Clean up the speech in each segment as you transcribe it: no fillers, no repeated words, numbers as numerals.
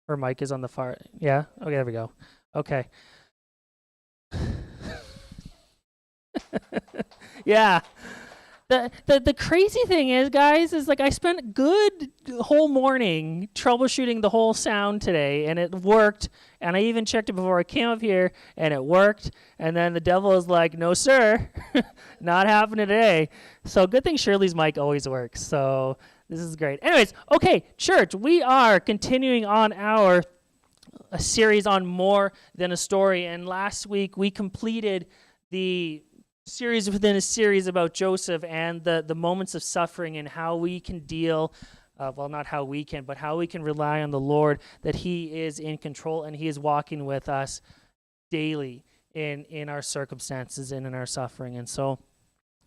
Her mic is on the far. Yeah. Okay, there we go. Okay. Yeah. The crazy thing is, guys, is like I spent a good whole morning troubleshooting the whole sound today, and it worked. And I even checked it before I came up here, and it worked. And then the devil is like, "No, sir, not happening today." So good thing Shirley's mic always works. So this is great. Anyways, okay, church, we are continuing on our a series on more than a story. And last week we completed the series within a series about Joseph and the moments of suffering and how we can deal, well, not how we can, but how we can rely on the Lord, that he is in control and he is walking with us daily in our circumstances and in our suffering. And so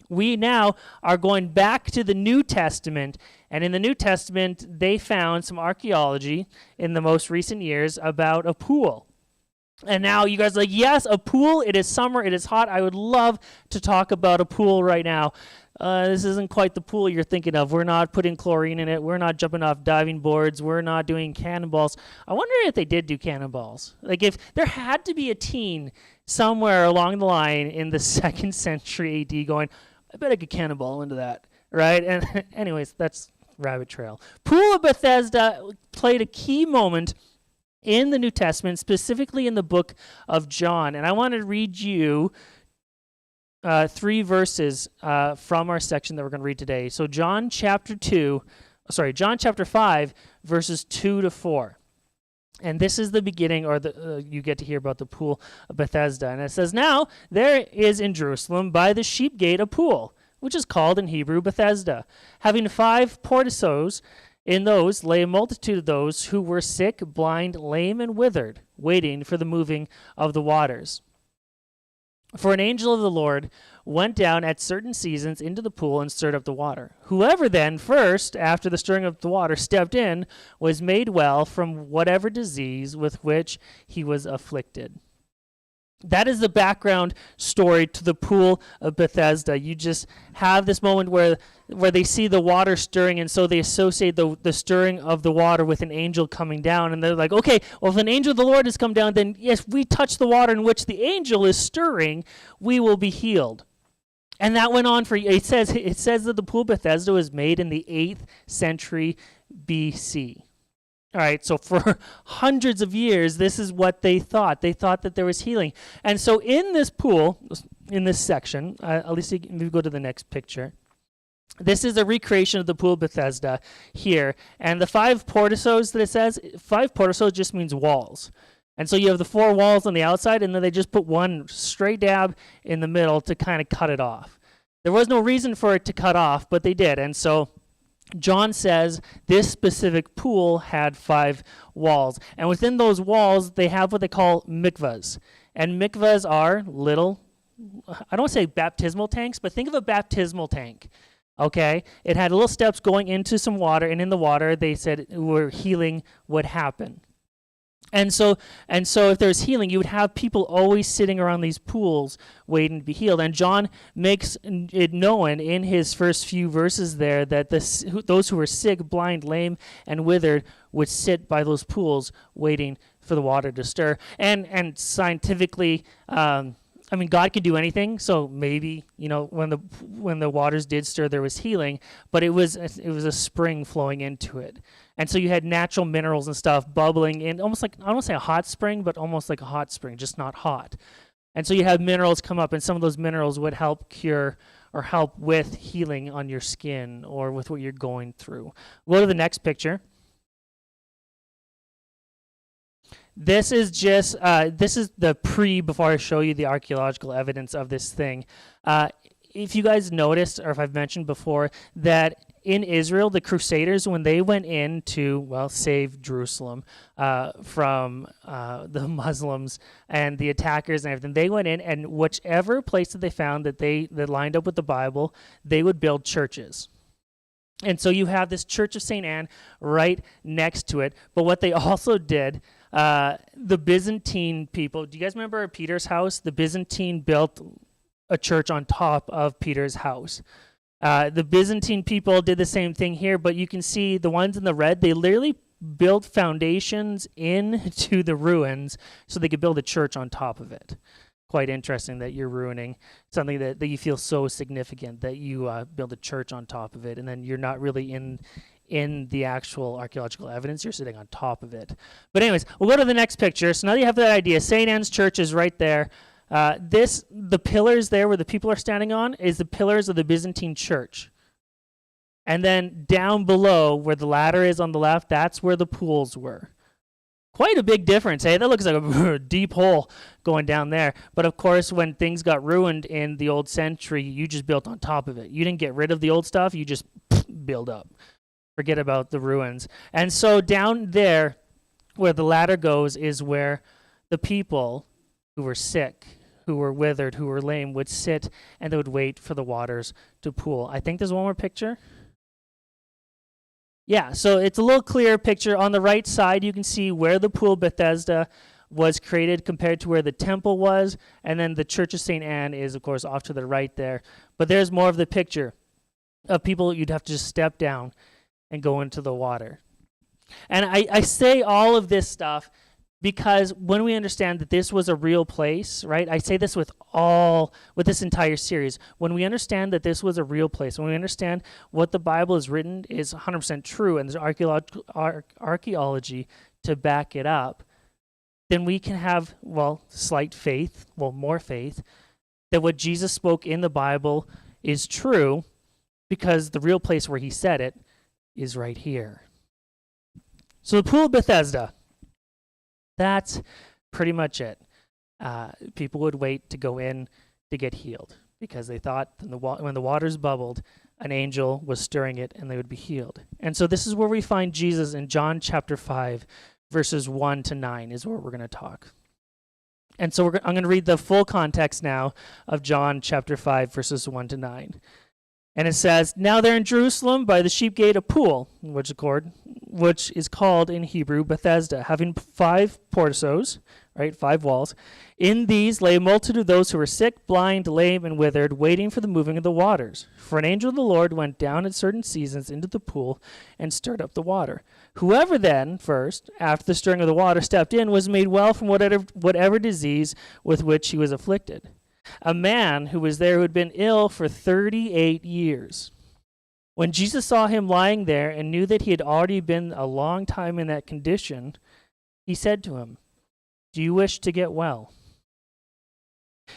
we now are going back to the New Testament, and in the New Testament, they found some archaeology in the most recent years about a pool. And now you guys are like, yes, a pool. It is summer. It is hot. I would love to talk about a pool right now. This isn't quite the pool you're thinking of. We're not putting chlorine in it. We're not jumping off diving boards. We're not doing cannonballs. I wonder if they did do cannonballs. Like if there had to be a teen somewhere along the line in the 2nd century AD going, I bet I could cannonball into that, right? And anyways, that's rabbit trail. Pool of Bethesda played a key moment in the New Testament, specifically in the book of John. And I want to read you 3 verses from our section that we're going to read today. So John chapter 5, verses 2 to 4. And this is the beginning, or you get to hear about the pool of Bethesda. And it says, "Now there is in Jerusalem by the sheep gate a pool, which is called in Hebrew Bethesda, having 5 porticoes. In those lay a multitude of those who were sick, blind, lame, and withered, waiting for the moving of the waters. For an angel of the Lord went down at certain seasons into the pool and stirred up the water. Whoever then first, after the stirring of the water, stepped in, was made well from whatever disease with which he was afflicted." That is the background story to the pool of Bethesda. You just have this moment where they see the water stirring, and so they associate the stirring of the water with an angel coming down. And they're like, okay, well, if an angel of the Lord has come down, then yes, we touch the water in which the angel is stirring, we will be healed. And that went on for, it says that the pool of Bethesda was made in the 8th century BC. All right, so for hundreds of years, this is what they thought. They thought that there was healing. And so in this pool, in this section, at least we go to the next picture. This is a recreation of the pool of Bethesda here. And the 5 porticoes that it says, 5 porticoes just means walls. And so you have the 4 walls on the outside, and then they just put one straight dab in the middle to kind of cut it off. There was no reason for it to cut off, but they did. And so John says this specific pool had 5 walls. And within those walls, they have what they call mikvahs. And mikvahs are little, I don't want to say baptismal tanks, but think of a baptismal tank. Okay? It had little steps going into some water, and in the water, they said where healing would happen. And so if there's healing, you would have people always sitting around these pools waiting to be healed. And John makes it known in his first few verses there that those who were sick, blind, lame, and withered would sit by those pools waiting for the water to stir. And scientifically, I mean, God can do anything, so maybe, when the waters did stir, there was healing, but it was a spring flowing into it. And so you had natural minerals and stuff bubbling in, almost like, I don't want to say a hot spring, but almost like a hot spring, just not hot. And so you have minerals come up, and some of those minerals would help cure or help with healing on your skin or with what you're going through. Go to the next picture. This is just, this is the before I show you the archaeological evidence of this thing. If you guys noticed, or if I've mentioned before, that in Israel, the Crusaders, when they went in to, save Jerusalem from the Muslims and the attackers and everything, they went in, and whichever place that they found that lined up with the Bible, they would build churches. And so you have this Church of St. Anne right next to it. But what they also did, the Byzantine people, do you guys remember Peter's house? The Byzantine built a church on top of Peter's house. The Byzantine people did the same thing here, but you can see the ones in the red, they literally built foundations into the ruins so they could build a church on top of it. Quite interesting that you're ruining something that you feel so significant that you build a church on top of it, and then you're not really in the actual archaeological evidence. You're sitting on top of it. But anyways, we'll go to the next picture. So now you have that idea. St. Anne's Church is right there. The pillars there where the people are standing on is the pillars of the Byzantine church. And then down below where the ladder is on the left, that's where the pools were. Quite a big difference, eh? That looks like a deep hole going down there. But of course, when things got ruined in the old century, you just built on top of it. You didn't get rid of the old stuff, you just build up. Forget about the ruins. And so down there where the ladder goes is where the people who were sick, who were withered, who were lame would sit and they would wait for the waters to pool. I think there's one more picture. Yeah, so it's a little clearer picture. On the right side, you can see where the pool Bethesda was created compared to where the temple was. And then the Church of St. Anne is, of course, off to the right there. But there's more of the picture of people you'd have to just step down and go into the water. And I say all of this stuff because when we understand that this was a real place, right? I say this with this entire series. When we understand that this was a real place, when we understand what the Bible is written is 100% true and there's archaeology to back it up, then we can have, slight faith, more faith, that what Jesus spoke in the Bible is true because the real place where he said it is right here. So the pool of Bethesda, that's pretty much it. People would wait to go in to get healed because they thought when the waters bubbled, an angel was stirring it and they would be healed. And so this is where we find Jesus in John chapter 5, verses 1 to 9 is where we're going to talk. And so I'm going to read the full context now of John chapter 5, verses 1 to 9. And it says, "Now there in Jerusalem by the sheep gate a pool, which is called in Hebrew Bethesda, having 5 porticos," right, 5 walls. "In these lay a multitude of those who were sick, blind, lame, and withered, waiting for the moving of the waters. For an angel of the Lord went down at certain seasons into the pool and stirred up the water. Whoever then first, after the stirring of the water, stepped in was made well from whatever disease with which he was afflicted. A man who was there who had been ill for 38 years. When Jesus saw him lying there and knew that he had already been a long time in that condition, he said to him, 'Do you wish to get well?'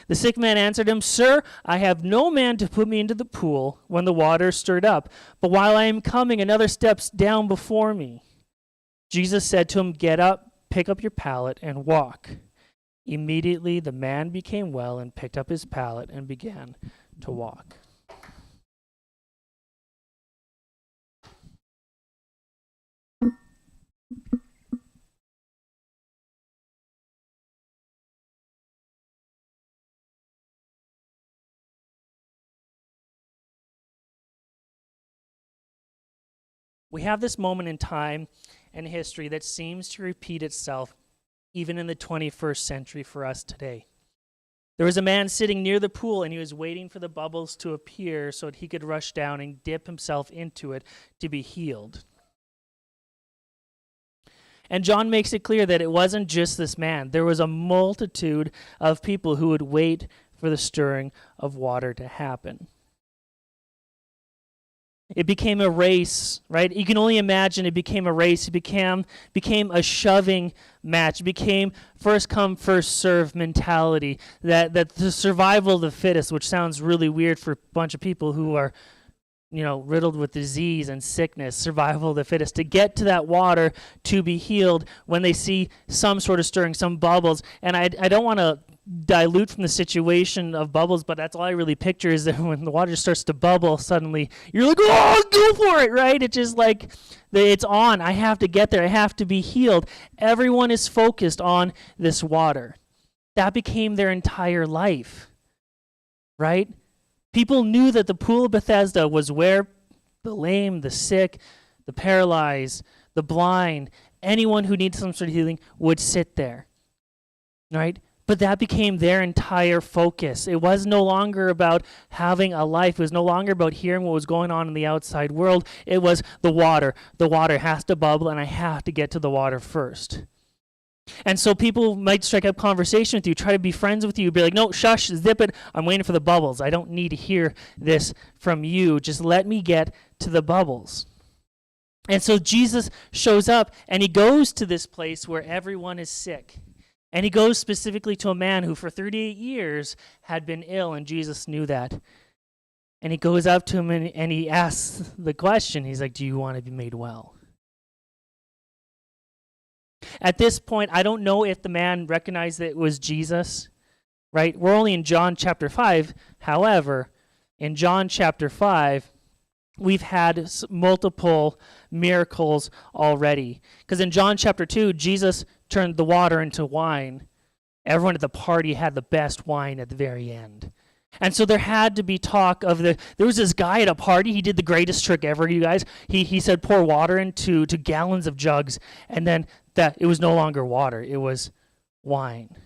The sick man answered him, 'Sir, I have no man to put me into the pool when the water is stirred up, but while I am coming, another steps down before me.' Jesus said to him, 'Get up, pick up your pallet, and walk.' Immediately the man became well and picked up his pallet and began to walk." We have this moment in time and history that seems to repeat itself even in the 21st century for us today. There was a man sitting near the pool and he was waiting for the bubbles to appear so that he could rush down and dip himself into it to be healed. And John makes it clear that it wasn't just this man. There was a multitude of people who would wait for the stirring of water to happen. It became a race, right? You can only imagine it became a race. It became a shoving match. It became first come, first serve mentality. That the survival of the fittest, which sounds really weird for a bunch of people who are, riddled with disease and sickness, survival of the fittest, to get to that water to be healed when they see some sort of stirring, some bubbles. And I don't want to dilute from the situation of bubbles, but that's all I really picture is that when the water starts to bubble, suddenly you're like, oh, go for it, right? It's just like, it's on. I have to get there. I have to be healed. Everyone is focused on this water. That became their entire life, right? People knew that the pool of Bethesda was where the lame, the sick, the paralyzed, the blind, anyone who needs some sort of healing would sit there, right? But that became their entire focus. It was no longer about having a life. It was no longer about hearing what was going on in the outside world. It was the water. The water has to bubble, and I have to get to the water first. And so people might strike up conversation with you, try to be friends with you, be like, no, shush, zip it. I'm waiting for the bubbles. I don't need to hear this from you. Just let me get to the bubbles. And so Jesus shows up, and he goes to this place where everyone is sick. And he goes specifically to a man who for 38 years had been ill, and Jesus knew that. And he goes up to him and he asks the question. He's like, do you want to be made well? At this point, I don't know if the man recognized that it was Jesus, right? We're only in John chapter 5. However, in John chapter 5, we've had multiple miracles already. Because in John chapter 2, Jesus turned the water into wine. Everyone at the party had the best wine at the very end. And so there had to be talk of there was this guy at a party, he did the greatest trick ever, you guys. He said pour water into gallons of jugs, and then that it was no longer water, it was wine.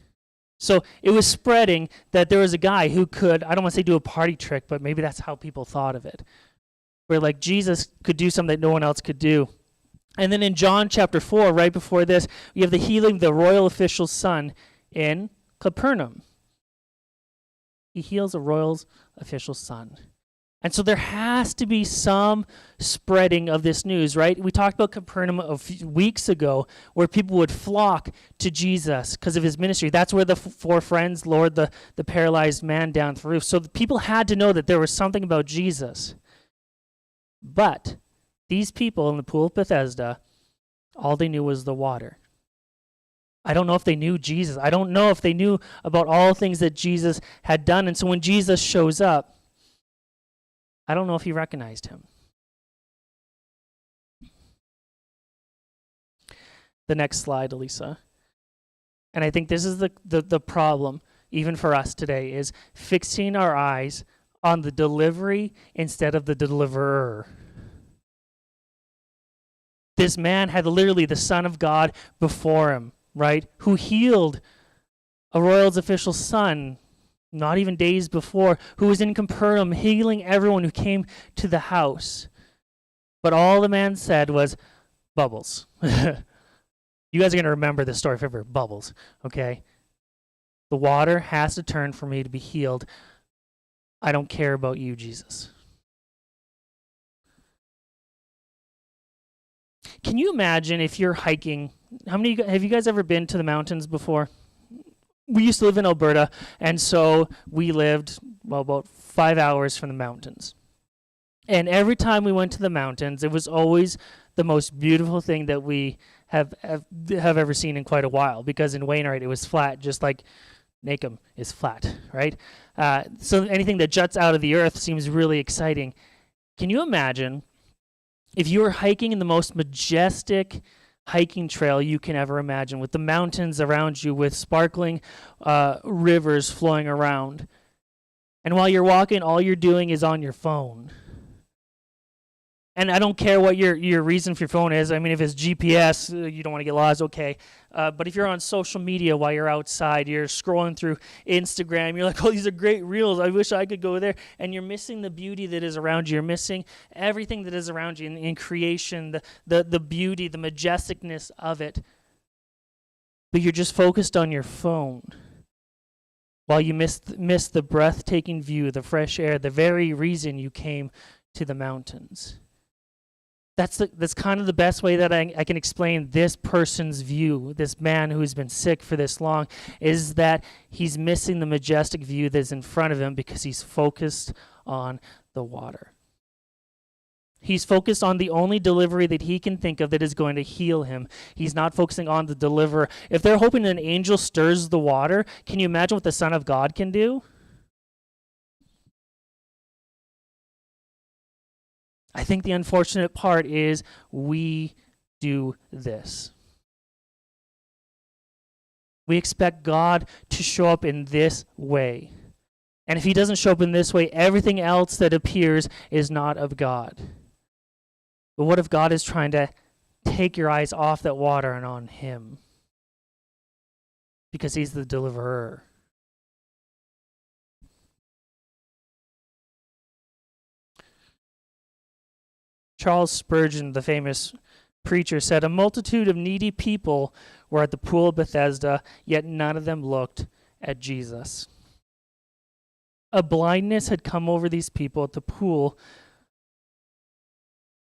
So it was spreading that there was a guy who could, I don't want to say do a party trick, but maybe that's how people thought of it. Where like Jesus could do something that no one else could do. And then in John chapter 4, right before this, we have the healing of the royal official's son in Capernaum. He heals a royal official's son. And so there has to be some spreading of this news, right? We talked about Capernaum a few weeks ago where people would flock to Jesus because of his ministry. That's where the four friends lured the paralyzed man down the roof. So the people had to know that there was something about Jesus. But these people in the pool of Bethesda, all they knew was the water. I don't know if they knew Jesus. I don't know if they knew about all things that Jesus had done. And so when Jesus shows up, I don't know if he recognized him. The next slide, Elisa. And I think this is the problem, even for us today, is fixing our eyes on the delivery instead of the deliverer. This man had literally the Son of God before him, right? Who healed a royal's official's son not even days before, who was in Capernaum healing everyone who came to the house. But all the man said was, bubbles. You guys are going to remember this story forever. Bubbles, okay? The water has to turn for me to be healed. I don't care about you, Jesus. Can you imagine if you're hiking? Have you guys ever been to the mountains before? We used to live in Alberta, and so we lived, about 5 hours from the mountains. And every time we went to the mountains, it was always the most beautiful thing that we have ever seen in quite a while, because in Wainwright it was flat, just like Nacum is flat, right? So anything that juts out of the earth seems really exciting. Can you imagine if you were hiking in the most majestic hiking trail you can ever imagine, with the mountains around you, with sparkling rivers flowing around, and while you're walking, all you're doing is on your phone? And I don't care what your reason for your phone is. I mean, if it's GPS, you don't want to get lost, okay. But if you're on social media while you're outside, you're scrolling through Instagram, you're like, oh, these are great reels. I wish I could go there. And you're missing the beauty that is around you. You're missing everything that is around you in creation, the beauty, the majesticness of it. But you're just focused on your phone while you miss the breathtaking view, the fresh air, the very reason you came to the mountains. That's kind of the best way that I can explain this person's view, this man who's been sick for this long, is that he's missing the majestic view that's in front of him because he's focused on the water. He's focused on the only delivery that he can think of that is going to heal him. He's not focusing on the deliverer. If they're hoping an angel stirs the water, can you imagine what the Son of God can do? I think the unfortunate part is we do this. We expect God to show up in this way. And if he doesn't show up in this way, everything else that appears is not of God. But what if God is trying to take your eyes off that water and on him? because he's the deliverer. Charles Spurgeon, the famous preacher, said, "A multitude of needy people were at the pool of Bethesda, yet none of them looked at Jesus." A blindness had come over these people at the pool,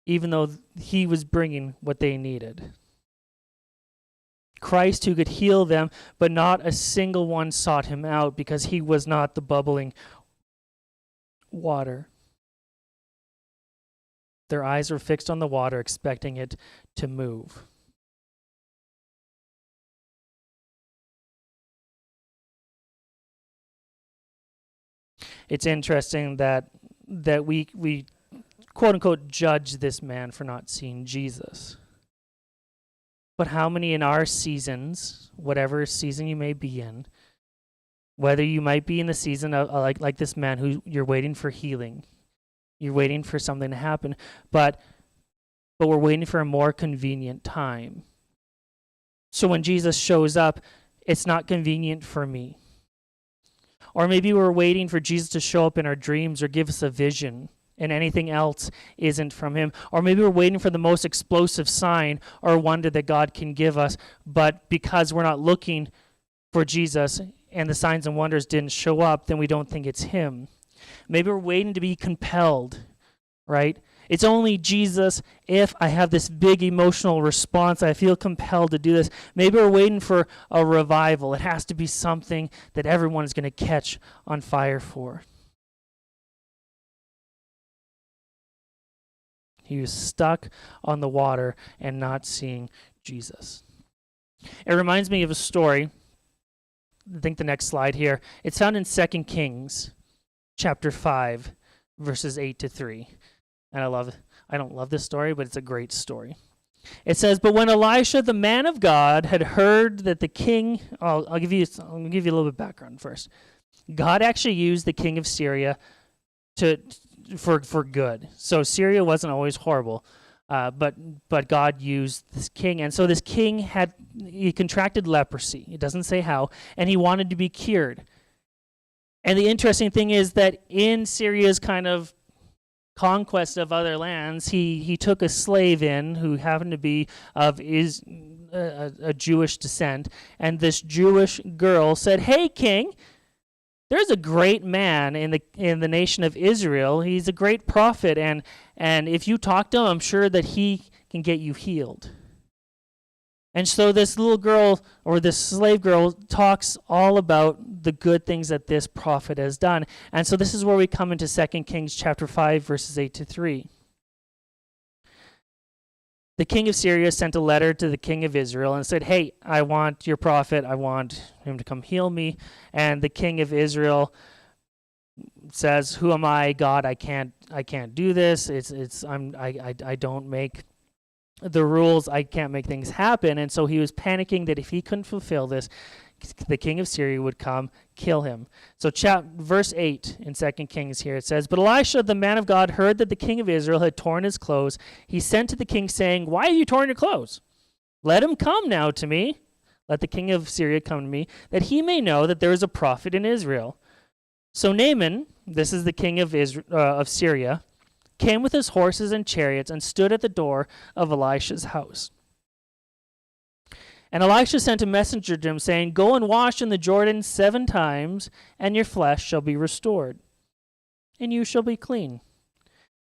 even though he was bringing what they needed. Christ, who could heal them, but not a single one sought him out because he was not the bubbling water. Their eyes were fixed on the water, expecting it to move. It's interesting that we quote unquote judge this man for not seeing Jesus. But how many in our seasons, whatever season you may be in, whether you might be in the season of like this man who you're waiting for healing, you're waiting for something to happen, but we're waiting for a more convenient time. So when Jesus shows up, it's not convenient for me. Or maybe we're waiting for Jesus to show up in our dreams or give us a vision, and anything else isn't from him. Or maybe we're waiting for the most explosive sign or wonder that God can give us, but because we're not looking for Jesus and the signs and wonders didn't show up, then we don't think it's him. Maybe we're waiting to be compelled, right? It's only Jesus if I have this big emotional response. I feel compelled to do this. Maybe we're waiting for a revival. It has to be something that everyone is going to catch on fire for. He was stuck on the water and not seeing Jesus. It reminds me of a story. I think the next slide here. It's found in 2 Kings chapter 5, verses 8-3. And I don't love this story, but it's a great story. It says, "But when Elisha, the man of God, had heard that the king," I'll give you a little bit of background first. God actually used the king of Syria for good. So Syria wasn't always horrible, but God used this king, and so this king he contracted leprosy. It doesn't say how, and he wanted to be cured. And the interesting thing is that in Syria's kind of conquest of other lands, he took a slave in who happened to be of a Jewish descent, and this Jewish girl said, "Hey, king, there's a great man in the nation of Israel. He's a great prophet, and if you talk to him, I'm sure that he can get you healed." And so this little girl, or this slave girl, talks all about the good things that this prophet has done. And so this is where we come into 2 Kings chapter 5, verses 8-3. The king of Syria sent a letter to the king of Israel and said, "Hey, I want your prophet. I want him to come heal me." And the king of Israel says, "Who am I, God? I can't do this. I don't make the rules. I can't make things happen." And so he was panicking that if he couldn't fulfill this, the king of Syria would come kill him. So verse 8 in 2 Kings here, it says, "But Elisha, the man of God, heard that the king of Israel had torn his clothes. He sent to the king saying, 'Why have you torn your clothes? Let him come now to me. Let the king of Syria come to me, that he may know that there is a prophet in Israel.' So Naaman," this is the king of Syria, "came with his horses and chariots and stood at the door of Elisha's house. And Elisha sent a messenger to him, saying, 'Go and wash in the Jordan 7 times, and your flesh shall be restored, and you shall be clean.'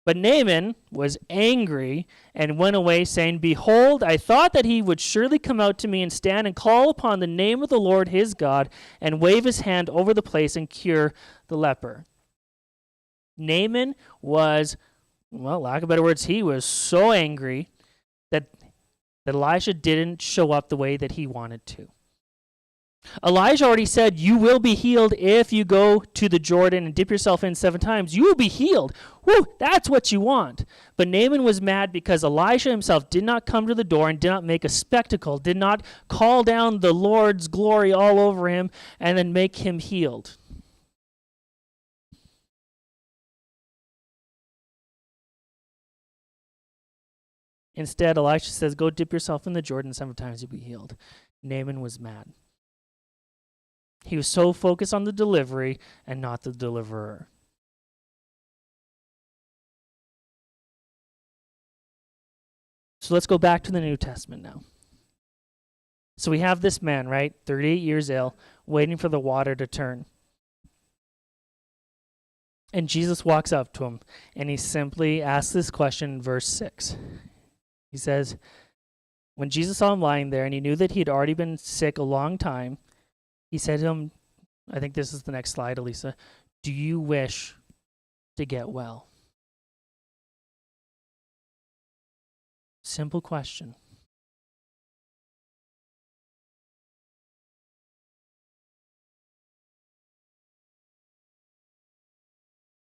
But Naaman was angry and went away, saying, 'Behold, I thought that he would surely come out to me and stand and call upon the name of the Lord his God and wave his hand over the place and cure the leper.'" Naaman was, well, lack of better words, he was so angry that Elijah didn't show up the way that he wanted to. Elijah already said, "You will be healed if you go to the Jordan and dip yourself in 7 times. You will be healed." Woo, that's what you want. But Naaman was mad because Elijah himself did not come to the door and did not make a spectacle, did not call down the Lord's glory all over him and then make him healed. Instead, Elisha says, "Go dip yourself in the Jordan 7 times, you'll be healed." Naaman was mad. He was so focused on the delivery and not the deliverer. So let's go back to the New Testament now. So we have this man, right, 38 years ill, waiting for the water to turn. And Jesus walks up to him, and he simply asks this question in verse 6. He says, when Jesus saw him lying there, and he knew that he had already been sick a long time, he said to him, I think this is the next slide, Elisa, do you wish to get well? Simple question.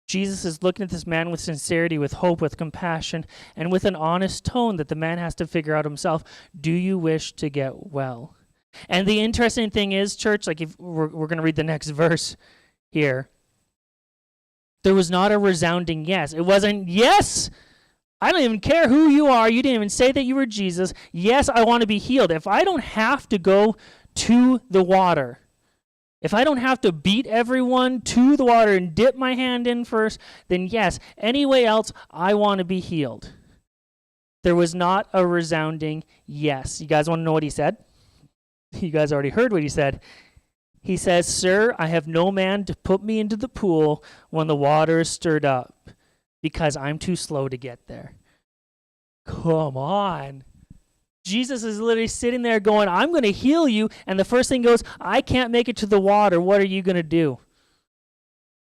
Jesus is looking at this man with sincerity, with hope, with compassion, and with an honest tone that the man has to figure out himself. Do you wish to get well? And the interesting thing is, church, like if we're going to read the next verse here, there was not a resounding yes. It wasn't, yes, I don't even care who you are. You didn't even say that you were Jesus. Yes, I want to be healed. If I don't have to go to the water, if I don't have to beat everyone to the water and dip my hand in first, then yes, anyway else, I want to be healed. There was not a resounding yes. You guys want to know what he said? You guys already heard what he said. He says, sir, I have no man to put me into the pool when the water is stirred up because I'm too slow to get there. Come on. Jesus is literally sitting there going, I'm going to heal you. And the first thing goes, I can't make it to the water. What are you going to do?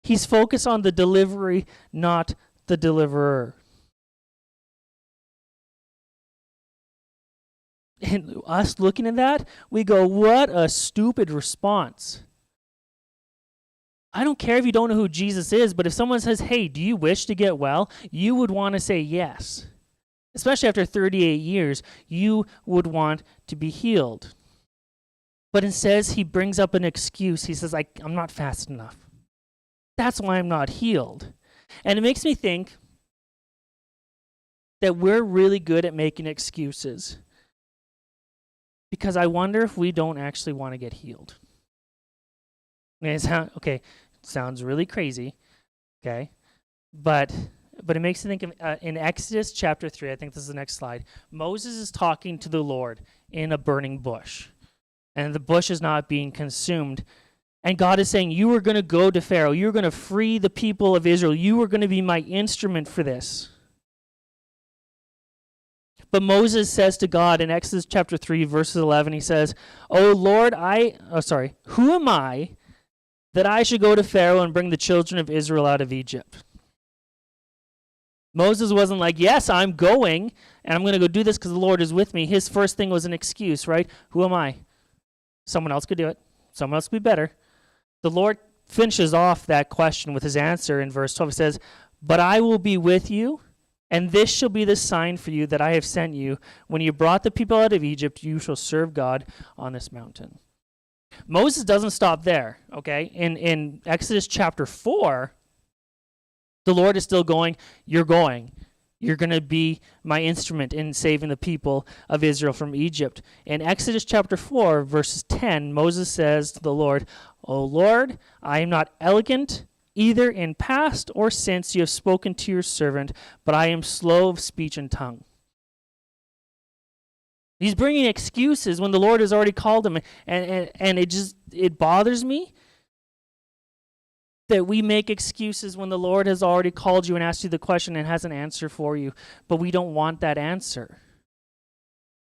He's focused on the delivery, not the deliverer. And us looking at that, we go, what a stupid response. I don't care if you don't know who Jesus is, but if someone says, hey, do you wish to get well? You would want to say yes. Especially after 38 years, you would want to be healed. But instead, he brings up an excuse. He says, I'm not fast enough. That's why I'm not healed. And it makes me think that we're really good at making excuses. Because I wonder if we don't actually want to get healed. Sounds really crazy, okay? But it makes me think of, in Exodus chapter 3, I think this is the next slide, Moses is talking to the Lord in a burning bush. And the bush is not being consumed. And God is saying, you are going to go to Pharaoh. You're going to free the people of Israel. You are going to be my instrument for this. But Moses says to God in Exodus chapter 3, verses 11, he says, Oh Lord, who am I that I should go to Pharaoh and bring the children of Israel out of Egypt? Moses wasn't like, yes, I'm going, and I'm going to go do this because the Lord is with me. His first thing was an excuse, right? Who am I? Someone else could do it. Someone else would be better. The Lord finishes off that question with his answer in verse 12. He says, But I will be with you, and this shall be the sign for you that I have sent you. When you brought the people out of Egypt, you shall serve God on this mountain. Moses doesn't stop there, okay? In Exodus chapter 4, the Lord is still going, you're going. You're going to be my instrument in saving the people of Israel from Egypt. In Exodus chapter 4, verses 10, Moses says to the Lord, O Lord, I am not elegant, either in past or since you have spoken to your servant, but I am slow of speech and tongue. He's bringing excuses when the Lord has already called him, and it bothers me that we make excuses when the Lord has already called you and asked you the question and has an answer for you, but we don't want that answer.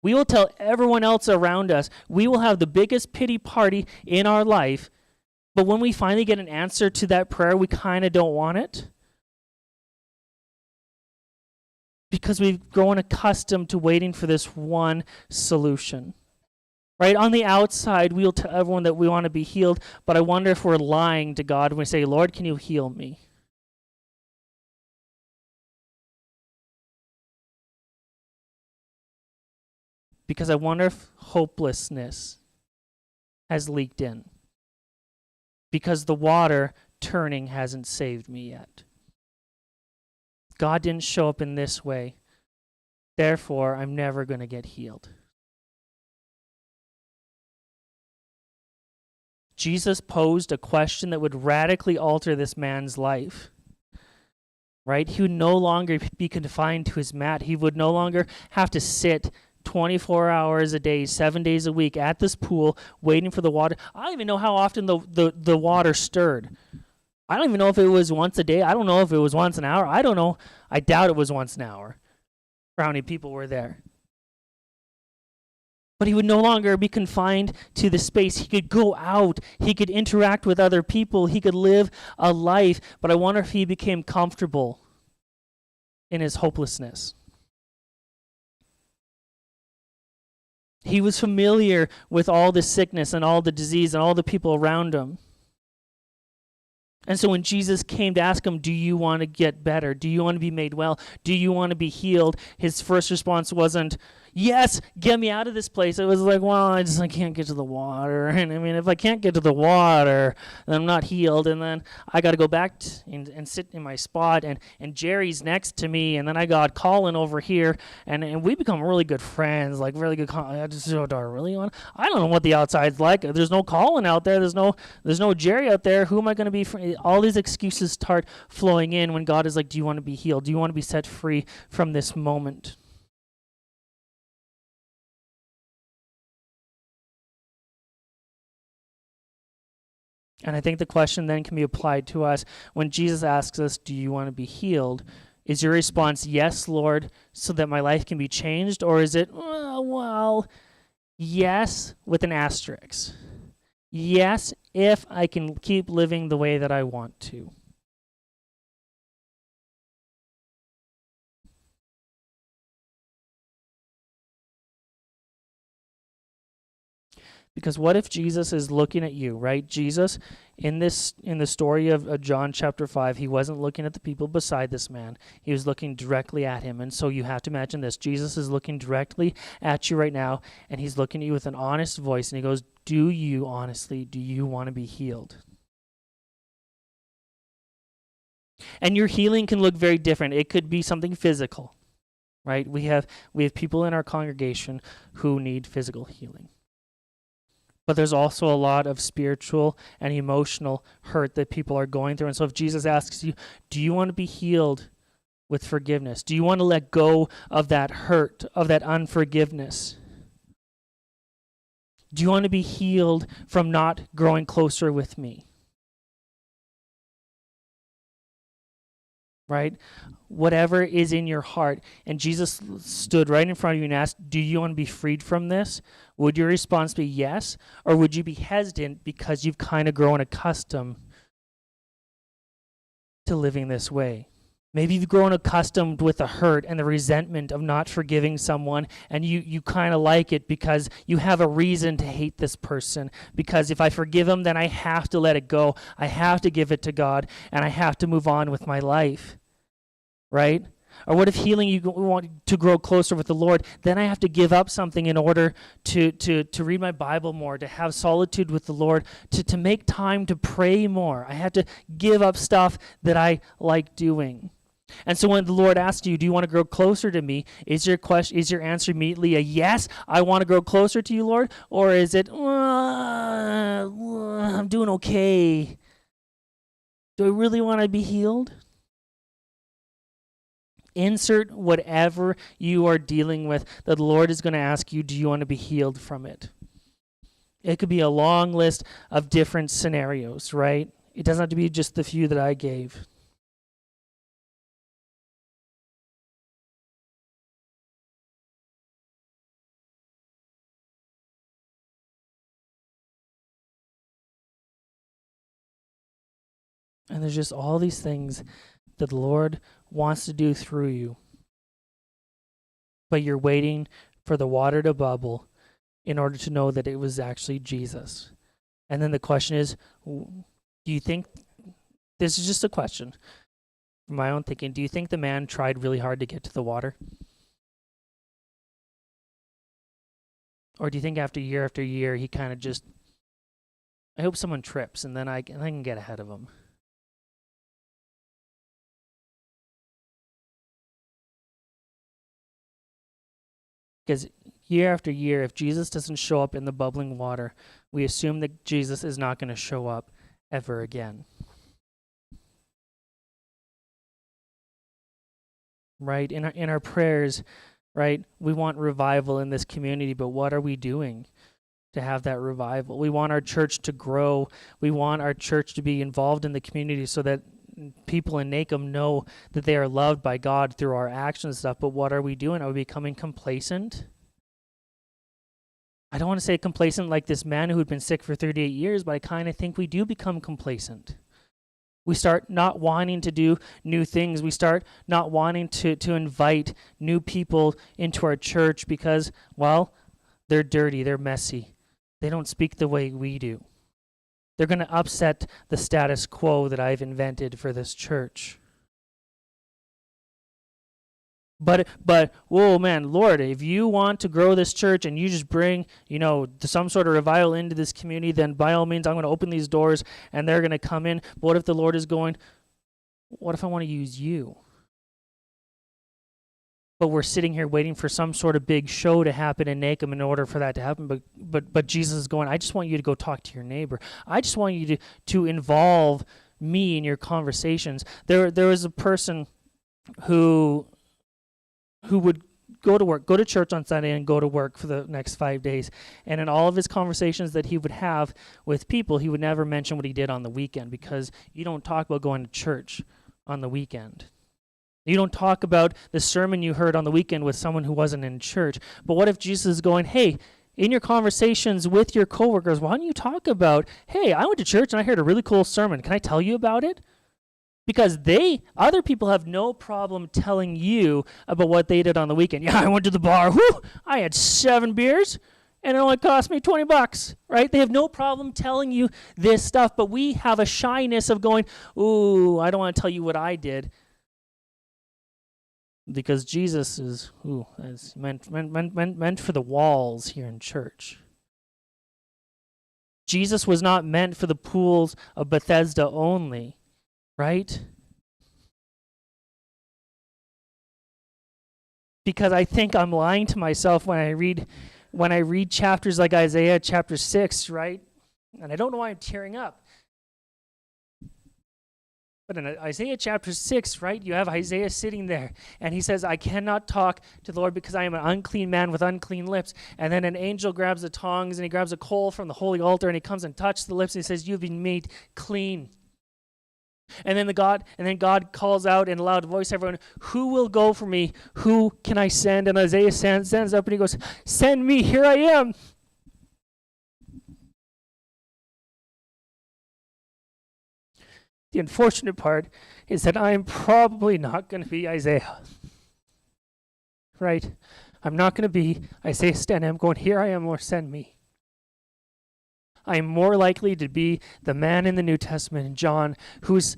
We will tell everyone else around us, we will have the biggest pity party in our life, but when we finally get an answer to that prayer, we kind of don't want it. Because we've grown accustomed to waiting for this one solution. Right? On the outside, we'll tell everyone that we want to be healed, but I wonder if we're lying to God when we say, Lord, can you heal me? Because I wonder if hopelessness has leaked in. Because the water turning hasn't saved me yet. God didn't show up in this way. Therefore, I'm never going to get healed. Jesus posed a question that would radically alter this man's life. Right? He would no longer be confined to his mat. He would no longer have to sit 24 hours a day, 7 days a week at this pool waiting for the water. I don't even know how often the water stirred. I don't even know if it was once a day. I don't know if it was once an hour. I don't know. I doubt it was once an hour for how many people were there. But he would no longer be confined to the space. He could go out. He could interact with other people. He could live a life. But I wonder if he became comfortable in his hopelessness. He was familiar with all the sickness and all the disease and all the people around him. And so when Jesus came to ask him, do you want to get better? Do you want to be made well? Do you want to be healed? His first response wasn't, yes, get me out of this place. It was like, well, I can't get to the water. And I mean, if I can't get to the water, then I'm not healed. And then I got to go back and sit in my spot. And Jerry's next to me. And then I got Colin over here. And we become really good friends, like really good. I don't know what the outside's like. There's no Colin out there. There's no Jerry out there. Who am I going to be? All these excuses start flowing in when God is like, do you want to be healed? Do you want to be set free from this moment? And I think the question then can be applied to us when Jesus asks us, do you want to be healed? Is your response, yes, Lord, so that my life can be changed? Or is it, well, yes, with an asterisk? Yes, if I can keep living the way that I want to. Because what if Jesus is looking at you, right? Jesus, in the story of John chapter 5, he wasn't looking at the people beside this man. He was looking directly at him. And so you have to imagine this. Jesus is looking directly at you right now, and he's looking at you with an honest voice, and he goes, do you want to be healed? And your healing can look very different. It could be something physical, right? We have people in our congregation who need physical healing. But there's also a lot of spiritual and emotional hurt that people are going through. And so if Jesus asks you, do you want to be healed with forgiveness? Do you want to let go of that hurt, of that unforgiveness? Do you want to be healed from not growing closer with me? Right? Whatever is in your heart. And Jesus stood right in front of you and asked, do you want to be freed from this? Would your response be yes? Or would you be hesitant because you've kind of grown accustomed to living this way? Maybe you've grown accustomed with the hurt and the resentment of not forgiving someone, and you kind of like it because you have a reason to hate this person. Because if I forgive them, then I have to let it go. I have to give it to God, and I have to move on with my life. Right? Or what if healing, you want to grow closer with the Lord, then I have to give up something in order to read my Bible more, to have solitude with the Lord, to make time to pray more. I have to give up stuff that I like doing. And so when the Lord asks you, do you want to grow closer to me? Is your answer immediately a yes, I want to grow closer to you, Lord? Or is it, I'm doing okay. Do I really want to be healed? Insert whatever you are dealing with that the Lord is going to ask you, do you want to be healed from it? It could be a long list of different scenarios, right? It doesn't have to be just the few that I gave. And there's just all these things that the Lord wants to do through you. But you're waiting for the water to bubble in order to know that it was actually Jesus. And then the question is, do you think, this is just a question from my own thinking, do you think the man tried really hard to get to the water? Or do you think after year, he kind of just, I hope someone trips and then I can get ahead of them? Because year after year, if Jesus doesn't show up in the bubbling water, we assume that Jesus is not going to show up ever again. Right? In our prayers, right? We want revival in this community, but what are we doing to have that revival? We want our church to grow. We want our church to be involved in the community so that people in Nacum know that they are loved by God through our actions and stuff. But what are we doing? Are we becoming complacent? I don't want to say complacent like this man who had been sick for 38 years, but I kind of think we do become complacent. We start not wanting to do new things. We start not wanting to invite new people into our church because, well, they're dirty, they're messy. They don't speak the way we do. They're going to upset the status quo that I've invented for this church. But whoa, man, Lord, if you want to grow this church and you just bring, some sort of revival into this community, then by all means, I'm going to open these doors and they're going to come in. But what if the Lord is going, what if I want to use you? But we're sitting here waiting for some sort of big show to happen in Nacum in order for that to happen. But Jesus is going, I just want you to go talk to your neighbor. I just want you to involve me in your conversations. There was a person who would go to church on Sunday and go to work for the next 5 days. And in all of his conversations that he would have with people, he would never mention what he did on the weekend, because you don't talk about going to church on the weekend. You don't talk about the sermon you heard on the weekend with someone who wasn't in church. But what if Jesus is going, hey, in your conversations with your coworkers, why don't you talk about, hey, I went to church and I heard a really cool sermon. Can I tell you about it? Because other people have no problem telling you about what they did on the weekend. Yeah, I went to the bar. Whew, I had 7 beers, and it only cost me $20, right? They have no problem telling you this stuff, but we have a shyness of going, ooh, I don't want to tell you what I did. Because Jesus is meant for the walls here in church. Jesus was not meant for the pools of Bethesda only. Right? Because I think I'm lying to myself when I read chapters like Isaiah chapter 6, right? And I don't know why I'm tearing up. But in Isaiah chapter 6, right, you have Isaiah sitting there, and he says, I cannot talk to the Lord because I am an unclean man with unclean lips. And then an angel grabs the tongs, and he grabs a coal from the holy altar, and he comes and touches the lips, and he says, you've been made clean. And then God calls out in a loud voice, everyone, who will go for me? Who can I send? And Isaiah stands up and he goes, send me, here I am. The unfortunate part is that I am probably not going to be Isaiah. Right? I'm not going to be Isaiah standing up going, here I am, Lord, send me. I am more likely to be the man in the New Testament, John, who's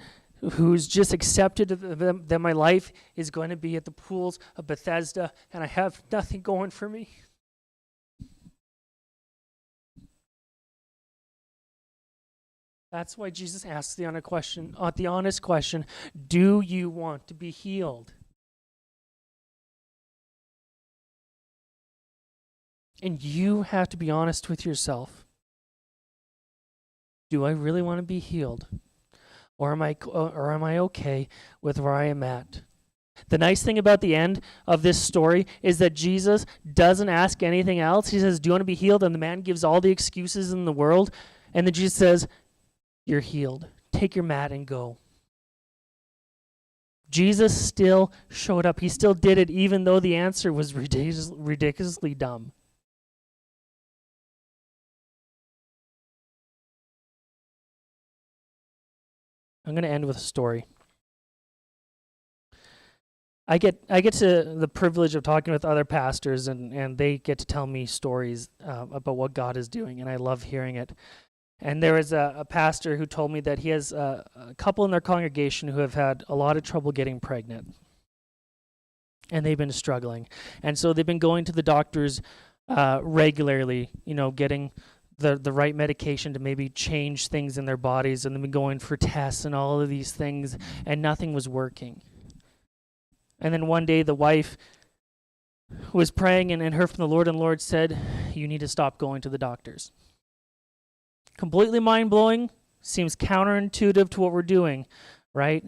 just accepted that my life is going to be at the pools of Bethesda and I have nothing going for me. That's why Jesus asks the honest question, do you want to be healed? And you have to be honest with yourself. Do I really want to be healed? Or am I okay with where I am at? The nice thing about the end of this story is that Jesus doesn't ask anything else. He says, do you want to be healed? And the man gives all the excuses in the world. And then Jesus says, you're healed. Take your mat and go. Jesus still showed up. He still did it, even though the answer was ridiculously dumb. I'm going to end with a story. I get to the privilege of talking with other pastors, and they get to tell me stories about what God is doing, and I love hearing it. And there was a pastor who told me that he has a couple in their congregation who have had a lot of trouble getting pregnant, and they've been struggling. And so they've been going to the doctors regularly, getting the right medication to maybe change things in their bodies, and they've been going for tests and all of these things, and nothing was working. And then one day the wife was praying and heard from the Lord, and the Lord said, you need to stop going to the doctors. Completely mind-blowing, seems counterintuitive to what we're doing, right?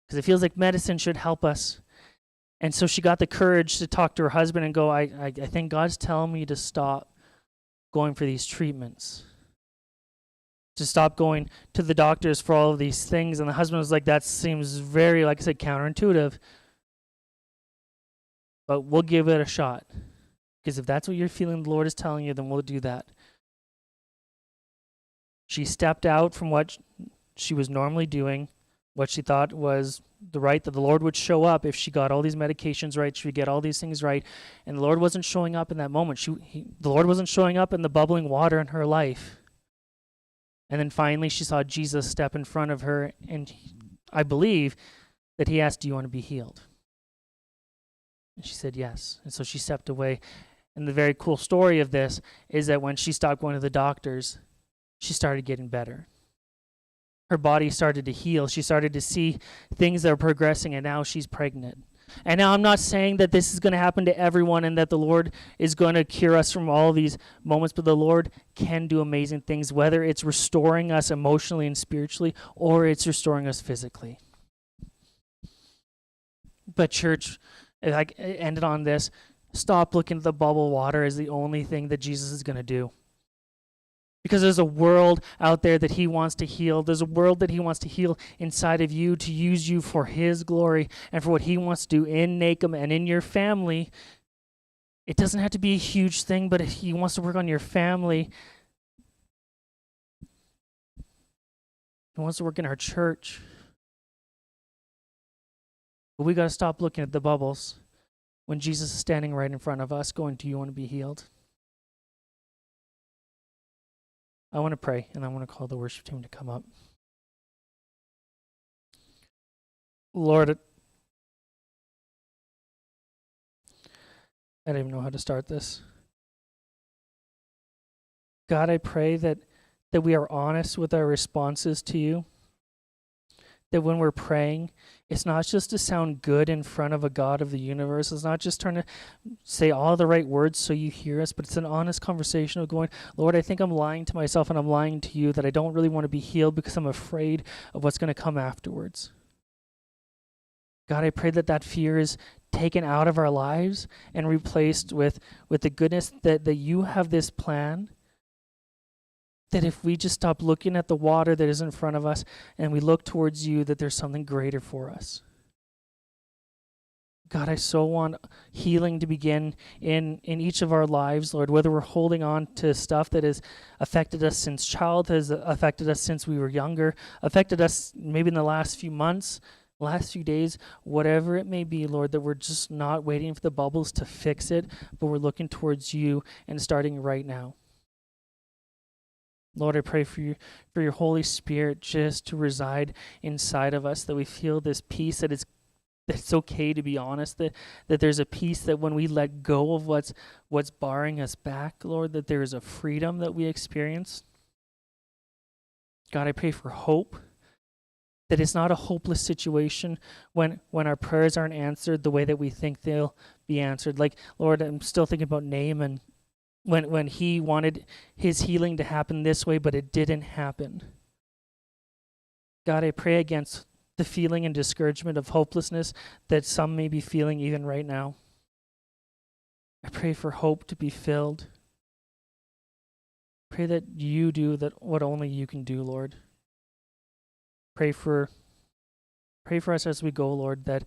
Because it feels like medicine should help us. And so she got the courage to talk to her husband and go, I think God's telling me to stop going for these treatments, to stop going to the doctors for all of these things. And the husband was like, that seems very, like I said, counterintuitive. But we'll give it a shot. Because if that's what you're feeling the Lord is telling you, then we'll do that. She stepped out from what she was normally doing, what she thought was the right, that the Lord would show up if she got all these medications right, she would get all these things right. And the Lord wasn't showing up in that moment. The Lord wasn't showing up in the bubbling water in her life. And then finally she saw Jesus step in front of her, and I believe that he asked, do you want to be healed? And she said yes. And so she stepped away. And the very cool story of this is that when she stopped going to the doctors, she started getting better. Her body started to heal. She started to see things that are progressing, and now she's pregnant. And now I'm not saying that this is going to happen to everyone and that the Lord is going to cure us from all of these moments, but the Lord can do amazing things, whether it's restoring us emotionally and spiritually or it's restoring us physically. But church, I ended on this. Stop looking at the bubble water as the only thing that Jesus is going to do. Because there's a world out there that he wants to heal. There's a world that he wants to heal inside of you, to use you for his glory and for what he wants to do in Nacum and in your family. It doesn't have to be a huge thing, but if he wants to work on your family, he wants to work in our church. But we got to stop looking at the bubbles when Jesus is standing right in front of us going, do you want to be healed? I want to pray, and I want to call the worship team to come up. Lord, I don't even know how to start this. God, I pray that we are honest with our responses to you. That when we're praying, it's not just to sound good in front of a God of the universe. It's not just trying to say all the right words so you hear us, but it's an honest conversation of going, Lord, I think I'm lying to myself and I'm lying to you, that I don't really want to be healed because I'm afraid of what's going to come afterwards. God, I pray that fear is taken out of our lives and replaced with the goodness that you have this plan. That if we just stop looking at the water that is in front of us and we look towards you, that there's something greater for us. God, I so want healing to begin in each of our lives, Lord, whether we're holding on to stuff that has affected us since childhood, has affected us since we were younger, affected us maybe in the last few months, last few days, whatever it may be, Lord, that we're just not waiting for the bubbles to fix it, but we're looking towards you and starting right now. Lord, I pray for your Holy Spirit just to reside inside of us, that we feel this peace, that it's okay to be honest, that there's a peace that when we let go of what's barring us back, Lord, that there is a freedom that we experience. God, I pray for hope, that it's not a hopeless situation when our prayers aren't answered the way that we think they'll be answered. Like, Lord, I'm still thinking about Naaman. When he wanted his healing to happen this way, but it didn't happen. God, I pray against the feeling and discouragement of hopelessness that some may be feeling even right now. I pray for hope to be filled. Pray that you do that what only you can do, Lord. Pray for us as we go, Lord, that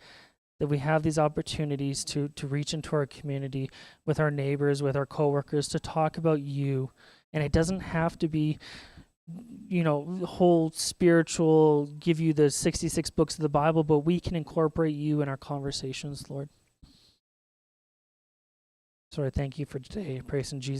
we have these opportunities to reach into our community with our neighbors, with our coworkers, to talk about you. And it doesn't have to be, whole spiritual, give you the 66 books of the Bible, but we can incorporate you in our conversations, Lord. So I thank you for today. I praise in Jesus'